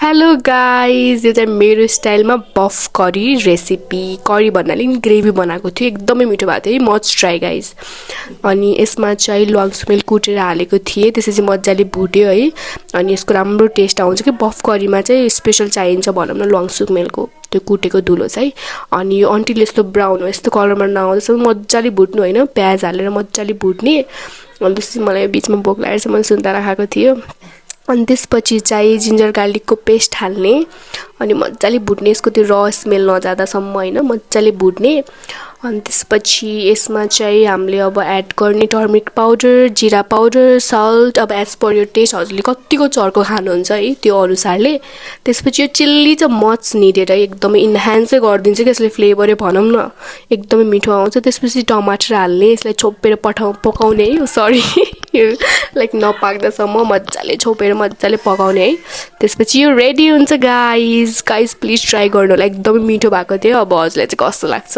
Hello guys, यो चाहिँ मेरो स्टाइलमा बफ करी रेसिपी। करी भन्नाले नि ग्रेभी बनाएको थियो, एकदमै मिठो भएको थियो है। Must try guys. अनि यसमा चाहिँ ल्वाङ सुमेल कुटेर हालेको थिएँ, त्यसपछि मजाले भुट्यो है। अनि यसको राम्रो टेस्ट आउँछ कि बफ करीमा चाहिँ स्पेसल चाहिन्छ भनौँ न ल्वाङ सुमेलको त्यो कुटेको धुलो चाहिँ। अनि यो अन्टिल यस्तो ब्राउन हो, यस्तो कलरमा नआउँदैछ मजाले भुट्नु होइन, प्याज हालेर मजाले भुट्ने। अनि त्यसपछि मलाई बिचमा भोक लागेर चाहिँ मैले सुन्तला खाएको थियो। अनि त्यसपछि चाहिँ जिन्जर गार्लिकको पेस्ट हाल्ने अनि मजाले भुट्ने, यसको त्यो र स्मेल नजाँदासम्म होइन, मजाले भुट्ने। अनि त्यसपछि यसमा चाहिँ हामीले अब एड गर्ने टर्मरिक पाउडर, जिरा पाउडर, सल्ट, अब एज पर यो टेस्ट हजुरले कतिको चर्को खानुहुन्छ है त्यो अनुसारले। त्यसपछि यो चिल्ली चाहिँ मच निडेर एकदमै इन्हान्सै गरिदिन्छ कि यसले फ्लेभरै भनौँ न, एकदमै मिठो आउँछ। त्यसपछि टमाटर हाल्ने, यसलाई छोपेर पकाउने है, सरी लाइक नपाक्दासम्म मजाले छोपेर मजाले पकाउने है। त्यसपछि यो रेडी हुन्छ गाइज। प्लिज ट्राई गर्नु होला, एकदमै मिठो भएको थियो। अब हजुरलाई चाहिँ कस्तो लाग्छ?